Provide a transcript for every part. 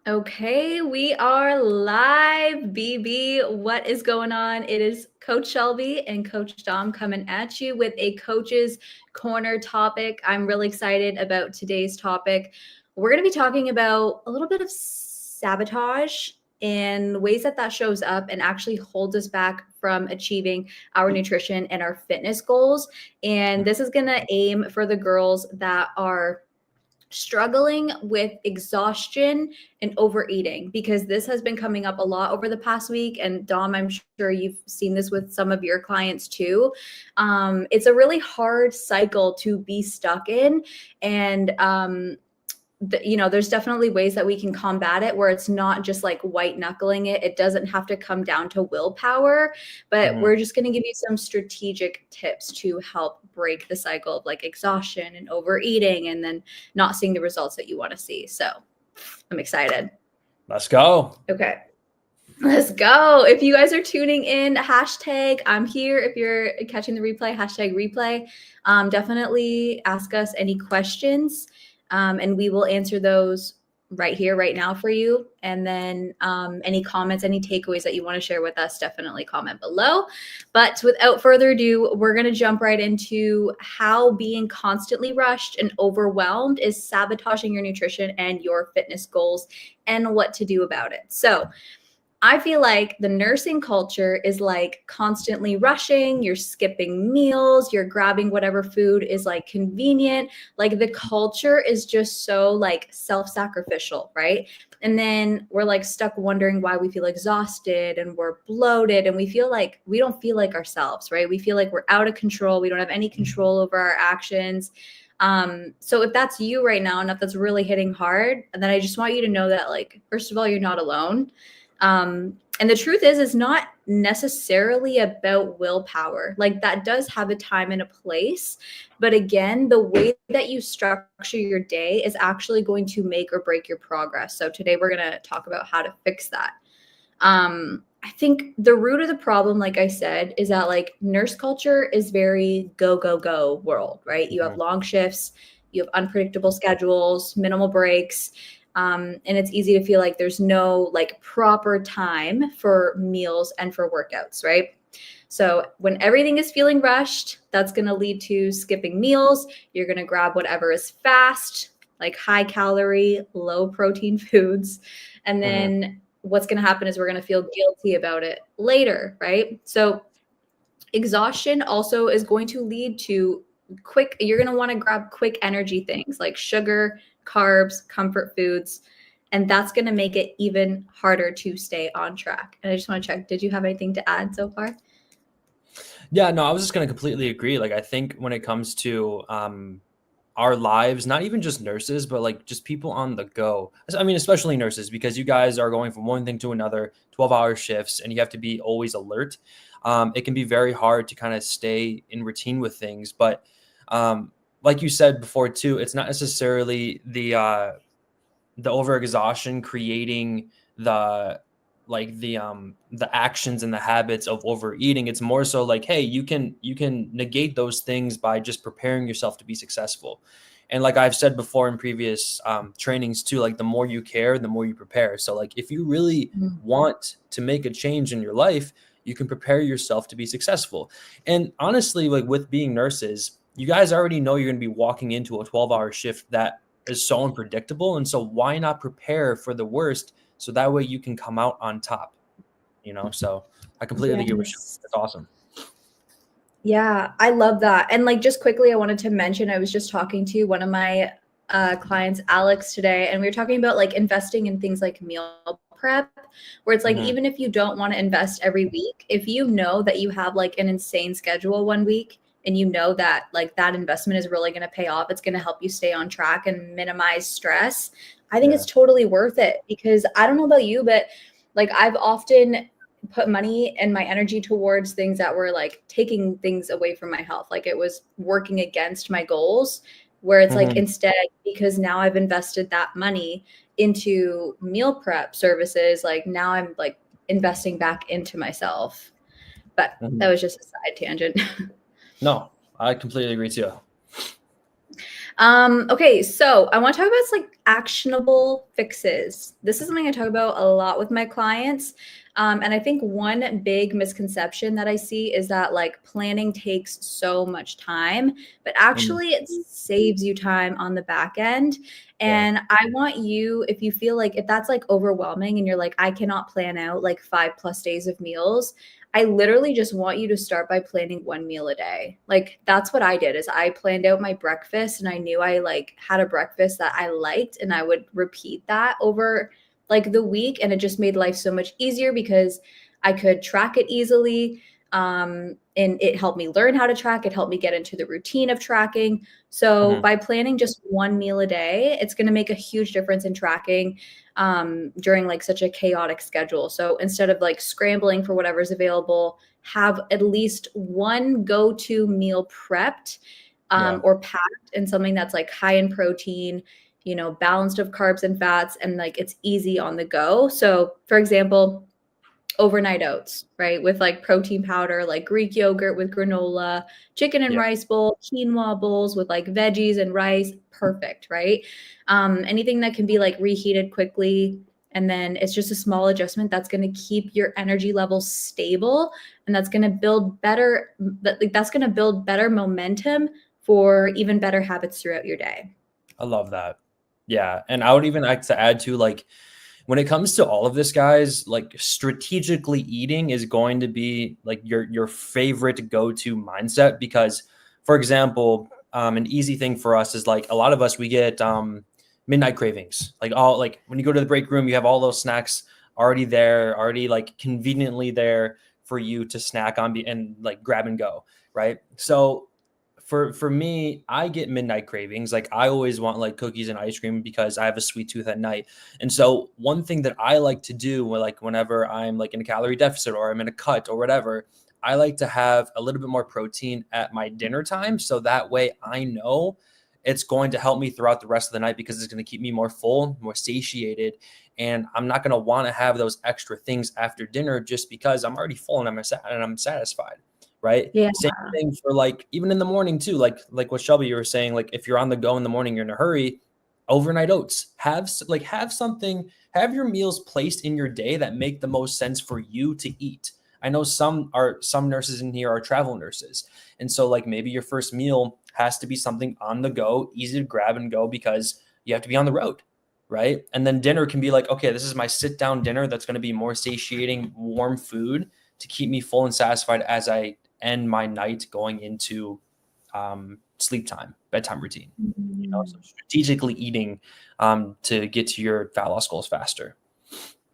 Okay, we are live, BB. What is going on? It is Coach Shelby and Coach Dom coming at you with a Coach's Corner topic. I'm really excited about today's topic. We're going to be talking about a little bit of sabotage and ways that shows up and actually holds us back from achieving our nutrition and our fitness goals. And this is going to aim for the girls that are struggling with exhaustion and overeating, because this has been coming up a lot over the past week. And Dom, I'm sure you've seen this with some of your clients too. It's a really hard cycle to be stuck in. And there's definitely ways that we can combat it where it's not just like white knuckling it. It doesn't have to come down to willpower, but we're just going to give you some strategic tips to help break the cycle of like exhaustion and overeating and then not seeing the results that you want to see. So I'm excited. Let's go. Okay. Let's go. If you guys are tuning in, hashtag I'm here. If you're catching the replay, hashtag replay. Definitely ask us any questions. And we will answer those right here, right now for you. And then any comments, any takeaways that you want to share with us, definitely comment below. But without further ado, we're going to jump right into how being constantly rushed and overwhelmed is sabotaging your nutrition and your fitness goals and what to do about it. So I feel like the nursing culture is like constantly rushing, you're skipping meals, you're grabbing whatever food is like convenient. Like the culture is just so like self-sacrificial, right? And then we're like stuck wondering why we feel exhausted and we're bloated and we feel like we don't feel like ourselves, right? We feel like we're out of control. We don't have any control over our actions. So if that's you right now and if that's really hitting hard, then I just want you to know that, like, first of all, you're not alone. And the truth is, it's not necessarily about willpower. Like that does have a time and a place. But again, the way that you structure your day is actually going to make or break your progress. So today we're going to talk about how to fix that. I think the root of the problem, like I said, is that like nurse culture is very go, go, go world, right? You have long shifts, you have unpredictable schedules, minimal breaks. And it's easy to feel like there's no like proper time for meals and for workouts, right? So when everything is feeling rushed, that's going to lead to skipping meals. You're going to grab whatever is fast, like high calorie, low protein foods. And then what's going to happen is we're going to feel guilty about it later, right? So exhaustion also is going to lead to you're going to want to grab quick energy things like sugar, carbs, comfort foods, and that's going to make it even harder to stay on track. And I just want to check, did you have anything to add so far? Yeah, no, I was just going to completely agree. Like, I think when it comes to our lives, not even just nurses, but like just people on the go. I mean, especially nurses, because you guys are going from one thing to another, 12-hour shifts, and you have to be always alert. It can be very hard to kind of stay in routine with things. But like you said before too, it's not necessarily the overexhaustion creating the actions and the habits of overeating. It's more so like, hey, you can negate those things by just preparing yourself to be successful. And like I've said before in previous trainings too, like the more you care, the more you prepare. So like if you really want to make a change in your life, you can prepare yourself to be successful. And honestly, like with being nurses, you guys already know you're going to be walking into a 12-hour shift that is so unpredictable. And so why not prepare for the worst so that way you can come out on top, So I completely agree with you. That's awesome. Yeah, I love that. And like just quickly, I wanted to mention, I was just talking to one of my clients, Alex, today, and we were talking about like investing in things like meal prep, where it's like, even if you don't want to invest every week, if you know that you have like an insane schedule one week, and you know that like that investment is really going to pay off, it's going to help you stay on track and minimize stress. I think it's totally worth it, because I don't know about you, but like I've often put money and my energy towards things that were like taking things away from my health. Like it was working against my goals, where it's like instead, because now I've invested that money into meal prep services, like now I'm like investing back into myself. But that was just a side tangent. No, I completely agree too. Okay, so I want to talk about like actionable fixes. This is something I talk about a lot with my clients. And I think one big misconception that I see is that like planning takes so much time, but Mm, actually it saves you time on the back end. yeah. And I want you, if you feel like if that's like overwhelming and you're like, I cannot plan out like 5+ days of meals, I literally just want you to start by planning one meal a day. Like that's what I did is I planned out my breakfast and I knew I like had a breakfast that I liked and I would repeat that over like the week and it just made life so much easier because I could track it easily. And it helped me learn how to track. It helped me get into the routine of tracking. So Mhm. by planning just one meal a day, it's going to make a huge difference in tracking during like such a chaotic schedule. So instead of like scrambling for whatever's available, have at least one go-to meal prepped Yeah. or packed in something that's like high in protein, balanced of carbs and fats, and like it's easy on the go. So for example, overnight oats, right? With like protein powder, like Greek yogurt with granola, chicken and Yeah. rice bowl, quinoa bowls with like veggies and rice, perfect, right? Anything that can be like reheated quickly. And then it's just a small adjustment that's going to keep your energy levels stable. And that's going to build better, that's going to build better momentum for even better habits throughout your day. I love that. Yeah. And I would even like to add to like when it comes to all of this, guys, like strategically eating is going to be like your favorite go-to mindset because, for example, an easy thing for us is like a lot of us we get midnight cravings. Like all like when you go to the break room, you have all those snacks already there, already like conveniently there for you to snack on and like grab and go, right? So for me, I get midnight cravings. Like I always want like cookies and ice cream because I have a sweet tooth at night. And so one thing that I like to do like whenever I'm like in a calorie deficit or I'm in a cut or whatever, I like to have a little bit more protein at my dinner time. So that way I know it's going to help me throughout the rest of the night because it's going to keep me more full, more satiated. And I'm not going to want to have those extra things after dinner just because I'm already full and I'm satisfied. Right. Yeah. Same thing for like even in the morning too, like what Shelby you were saying, like if you're on the go in the morning, you're in a hurry, overnight oats. Have something, have your meals placed in your day that make the most sense for you to eat. I know some nurses in here are travel nurses. And so like maybe your first meal has to be something on the go, easy to grab and go because you have to be on the road. Right. And then dinner can be like, okay, this is my sit down dinner that's going to be more satiating, warm food to keep me full and satisfied as I end my night going into sleep time, bedtime routine. So Mhm. strategically eating to get to your fat loss goals faster.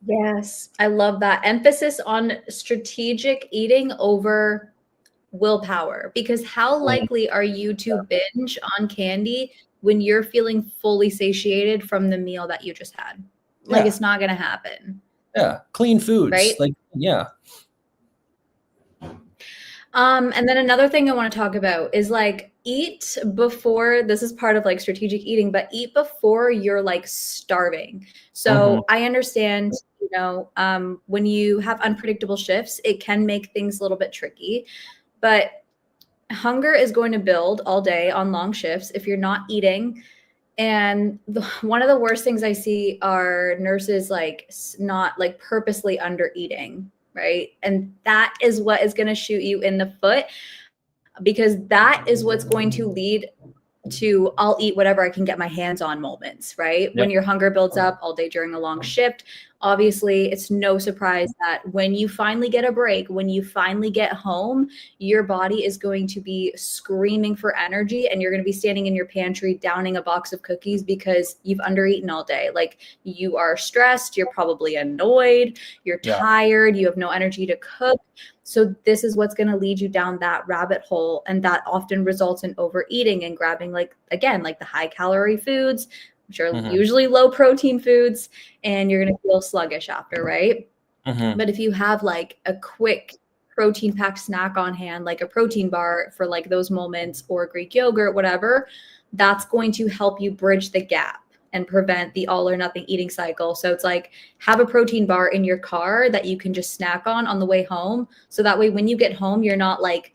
Yes, I love that emphasis on strategic eating over willpower because how Mm, likely are you to binge on candy when you're feeling fully satiated from the meal that you just had? Like yeah, it's not going to happen, yeah, clean foods, right? like yeah. And then another thing I want to talk about is like eat before this is part of like strategic eating, but eat before you're like starving. Hmm. So I understand, when you have unpredictable shifts, it can make things a little bit tricky, but hunger is going to build all day on long shifts if you're not eating. And one of the worst things I see are nurses like not like purposely under eating, right? And that is what is going to shoot you in the foot because that is what's going to lead to I'll eat whatever I can get my hands on moments, right? When Yep. your hunger builds up all day during a long shift, obviously it's no surprise that when you finally get a break, when you finally get home, your body is going to be screaming for energy and you're going to be standing in your pantry downing a box of cookies because you've undereaten all day. Like you are stressed, you're probably annoyed, you're Yeah. tired, you have no energy to cook. So this is what's going to lead you down that rabbit hole. And that often results in overeating and grabbing like, again, like the high calorie foods, which are Hmm. usually low protein foods, and you're going to feel sluggish after, right? Hmm. But if you have like a quick protein packed snack on hand, like a protein bar for like those moments or Greek yogurt, whatever, that's going to help you bridge the gap and prevent the all or nothing eating cycle. So it's like have a protein bar in your car that you can just snack on the way home. So that way, when you get home, you're not like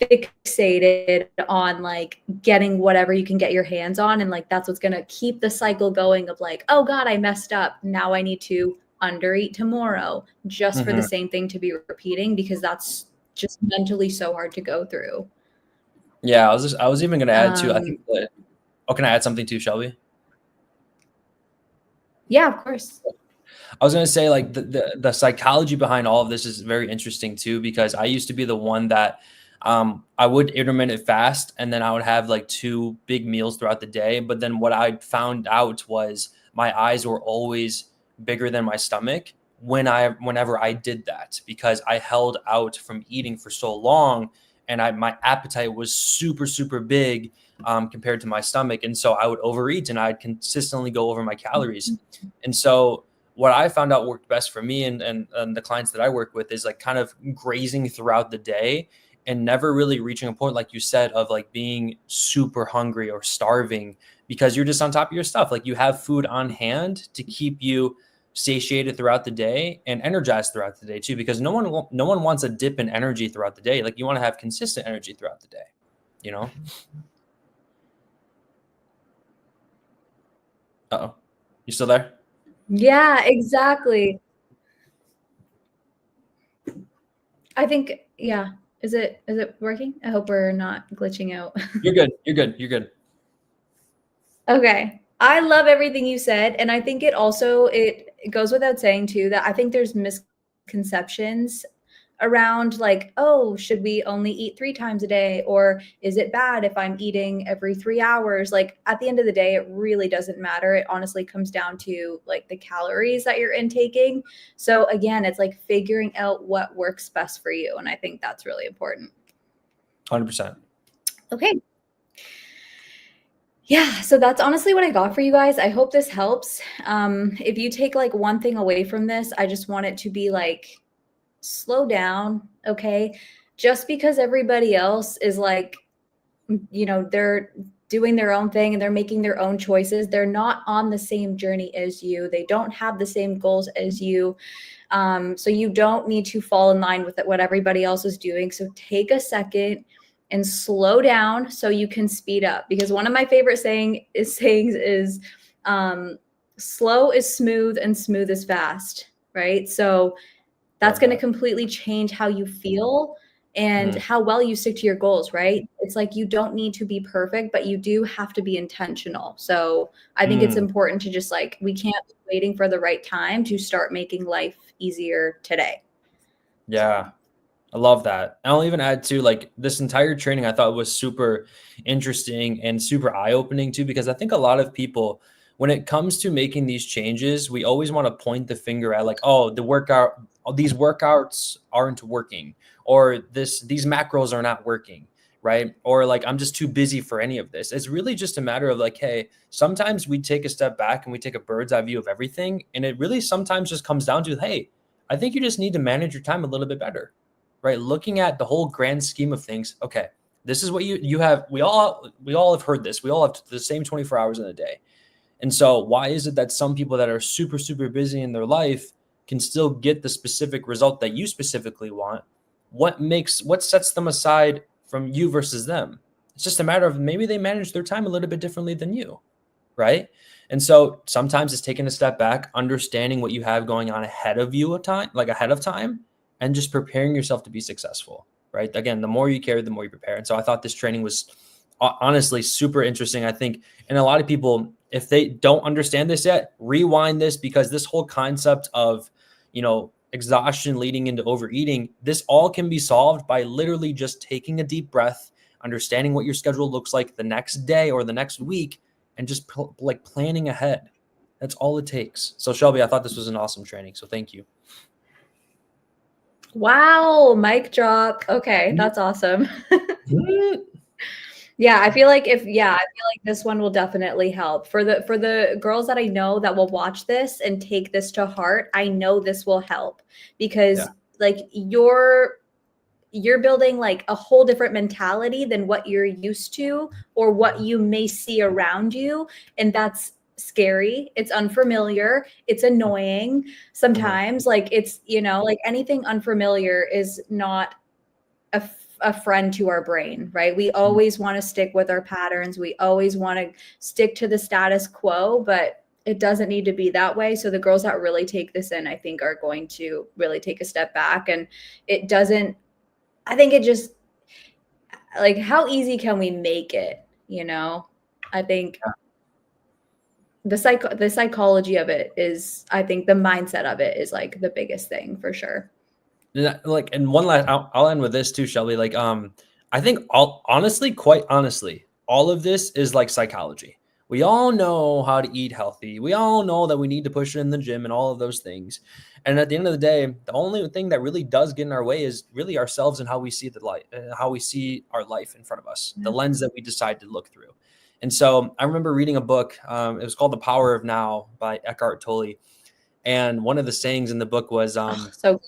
fixated on like getting whatever you can get your hands on, and like that's what's going to keep the cycle going of like, oh god, I messed up, now I need to undereat tomorrow just for the same thing to be repeating, because that's just mentally so hard to go through. Yeah, I was even going to add too. I think can I add something too, Shelby? Yeah, of course. I was going to say like the psychology behind all of this is very interesting too, because I used to be the one that I would intermittent fast and then I would have like 2 big meals throughout the day. But then what I found out was my eyes were always bigger than my stomach whenever I did that, because I held out from eating for so long and my appetite was super, super big compared to my stomach. And so I would overeat and I'd consistently go over my calories. And so what I found out worked best for me and the clients that I work with is like kind of grazing throughout the day and never really reaching a point, like you said, of like being super hungry or starving because you're just on top of your stuff. Like you have food on hand to keep you satiated throughout the day and energized throughout the day too, because no one wants a dip in energy throughout the day. Like you want to have consistent energy throughout the day, you know? Uh-oh. You still there? Yeah, exactly. I think, yeah. Is it working? I hope we're not glitching out. You're good. You're good. You're good. Okay. I love everything you said. And I think it goes without saying too, that I think there's misconceptions around like, oh, should we only eat 3 times a day? Or is it bad if I'm eating every 3 hours? Like at the end of the day, it really doesn't matter. It honestly comes down to like the calories that you're intaking. So again, it's like figuring out what works best for you. And I think that's really important. 100%. Okay. Yeah, so that's honestly what I got for you guys. I hope this helps. If you take like one thing away from this, I just want it to be like, slow down, okay? Just because everybody else is like, they're doing their own thing and they're making their own choices, they're not on the same journey as you. They don't have the same goals as you. So you don't need to fall in line with what everybody else is doing. So take a second and slow down so you can speed up. Because one of my favorite sayings is slow is smooth and smooth is fast, right? So that's going to completely change how you feel and how well you stick to your goals, right? It's like you don't need to be perfect, but you do have to be intentional. So I think it's important to just like, we can't be waiting for the right time to start making life easier today. Yeah. I love that. And I'll even add to like this entire training I thought was super interesting and super eye-opening too, because I think a lot of people, when it comes to making these changes, we always want to point the finger at like, oh, these workouts aren't working, or these macros are not working, right? Or like, I'm just too busy for any of this. It's really just a matter of like, hey, sometimes we take a step back and we take a bird's eye view of everything. And it really sometimes just comes down to, hey, I think you just need to manage your time a little bit better. Right, looking at the whole grand scheme of things. Okay, this is what you have. We all have heard this. We all have the same 24 hours in a day. And so why is it that some people that are super, super busy in their life can still get the specific result that you specifically want? What sets them aside from you versus them? It's just a matter of maybe they manage their time a little bit differently than you, right? And so sometimes it's taking a step back, understanding what you have going on ahead of time, and just preparing yourself to be successful, right? Again, the more you care, the more you prepare. And so I thought this training was honestly super interesting. I think, and a lot of people, if they don't understand this yet, rewind this, because this whole concept of, exhaustion leading into overeating, this all can be solved by literally just taking a deep breath, understanding what your schedule looks like the next day or the next week, and just planning ahead. That's all it takes. So Shelby, I thought this was an awesome training. So thank you. Wow, mic drop. Okay, that's awesome. Yeah, I feel like this one will definitely help. For the girls that I know that will watch this and take this to heart, I know this will help, because like you're building like a whole different mentality than what you're used to or what you may see around you, and that's scary. It's unfamiliar. It's annoying sometimes. Like it's, like anything unfamiliar is not a friend to our brain, right? We always want to stick with our patterns. We always want to stick to the status quo, but it doesn't need to be that way. So the girls that really take this in, I think, are going to really take a step back. And it doesn't, I think it just, like, how easy can we make it? You know, I think the psychology of it is, I think the mindset of it is like the biggest thing for sure. Like, and one last, I'll end with this too, Shelby. Like, I think quite honestly, all of this is like psychology. We all know how to eat healthy. We all know that we need to push it in the gym and all of those things. And at the end of the day, the only thing that really does get in our way is really ourselves and how we see the light, how we see our life in front of us, the lens that we decide to look through. And so I remember reading a book. It was called The Power of Now by Eckhart Tolle. And one of the sayings in the book was, So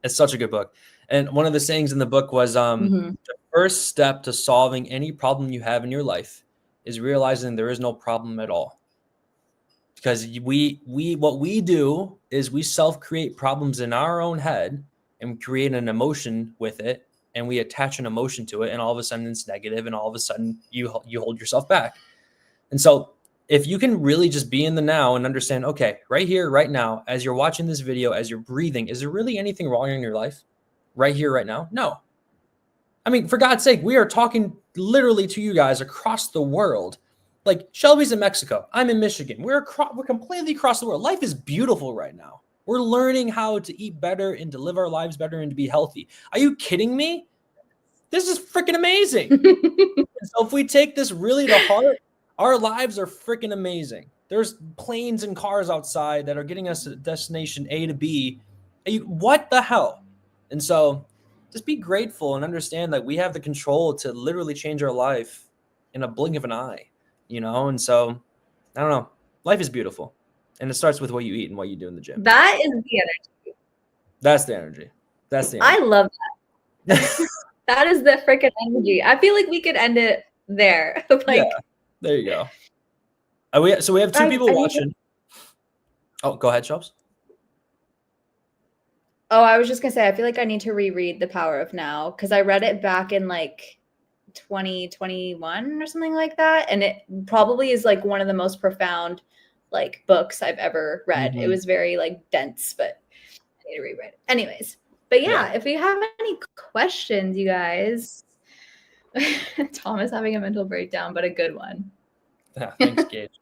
it's such a good book. And one of the sayings in the book was, the first step to solving any problem you have in your life is realizing there is no problem at all. Because what we do is we self-create problems in our own head and create an emotion with it, and we attach an emotion to it, and all of a sudden it's negative, and all of a sudden you hold yourself back. And so if you can really just be in the now and understand, okay, right here, right now, as you're watching this video, as you're breathing, is there really anything wrong in your life right here, right now? No. I mean, for God's sake, we are talking literally to you guys across the world. Like, Shelby's in Mexico. I'm in Michigan. We're completely across the world. Life is beautiful right now. We're learning how to eat better and to live our lives better and to be healthy. Are you kidding me? This is freaking amazing. So if we take this really to heart, our lives are freaking amazing. There's planes and cars outside that are getting us to destination A to B. What the hell? And so just be grateful and understand that we have the control to literally change our life in a blink of an eye, you know? And so, I don't know. Life is beautiful. And it starts with what you eat and what you do in the gym. that is the energy. That's the energy. That's the I energy. love that. That is the freaking energy. I feel like we could end it there. Like, yeah, there you go. So we have two people watching. Oh, go ahead, Shelps. Oh, I was just gonna say, I feel like I need to reread The Power of Now because I read it back in like 2021 or something like that, and it probably is like one of the most profound like books I've ever read. It was very like dense, but I need to reread it. Anyways, but yeah, if you have any questions, you guys, Tom is having a mental breakdown, but a good one. Yeah, thanks, Gage.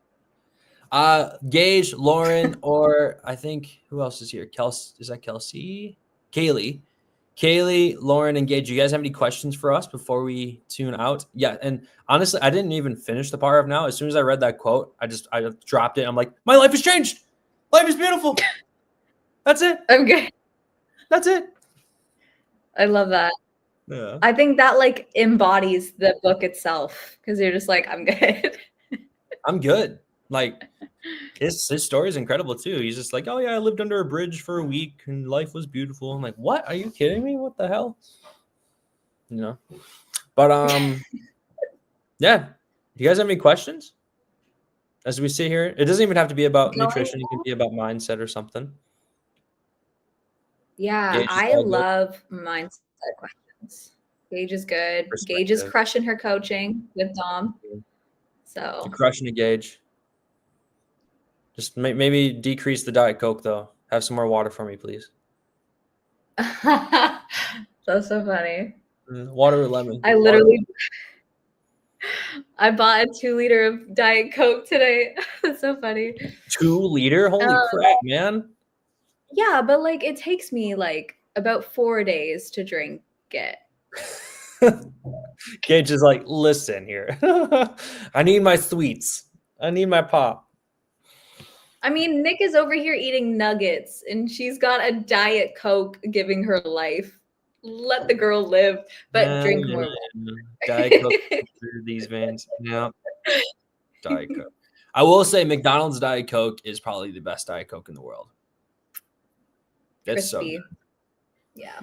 Gage, Lauren, or I think who else is here? Kelsey, is that Kelsey? Kaylee, Lauren, and Gage. You guys have any questions for us before we tune out? Yeah, and honestly, I didn't even finish The Power of Now. As soon as I read that quote, I dropped it. I'm like, my life has changed. Life is beautiful. That's it. I'm good. That's it. I love that. Yeah. I think that like embodies the book itself because you're just like, I'm good. I'm good. Like his story is incredible too. He's just like, oh yeah, I lived under a bridge for a week and life was beautiful. I'm like, what? Are you kidding me? What the hell? You know. But yeah. You guys have any questions? As we sit here, it doesn't even have to be about nutrition. It can be about mindset or something. Yeah, I love mindset questions. Gage is good. Gage is crushing her coaching with Dom. So you're crushing it, Gage. Just maybe decrease the Diet Coke, though. Have some more water for me, please. That's so funny. Water or lemon? I bought a 2-liter of Diet Coke today. That's so funny. 2 liter? Holy crap, man. Yeah, but like it takes me like about 4 days to drink it. Gage is like, listen here. I need my sweets. I need my pop. I mean, Nick is over here eating nuggets and she's got a Diet Coke giving her life. Let the girl live, but drink more. Diet Coke through these veins. Yeah. Diet Coke. I will say McDonald's Diet Coke is probably the best Diet Coke in the world. It's so good. Yeah.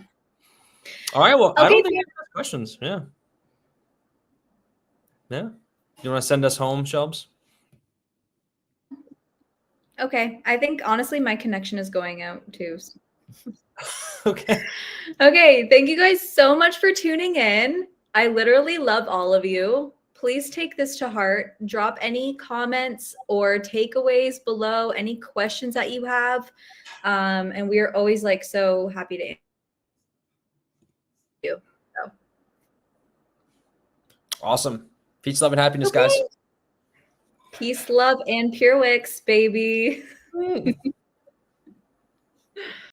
All right. Well, okay, I don't think we have questions. Yeah. Yeah. You want to send us home, Shelbs? Okay. I think honestly my connection is going out too. Okay. Okay, thank you guys so much for tuning in. I literally love all of you. Please take this to heart. Drop any comments or takeaways below, any questions that you have. And we are always like so happy to answer you. So. Awesome. Peace, love, and happiness, Okay. guys. Peace, love, and pure wicks, baby.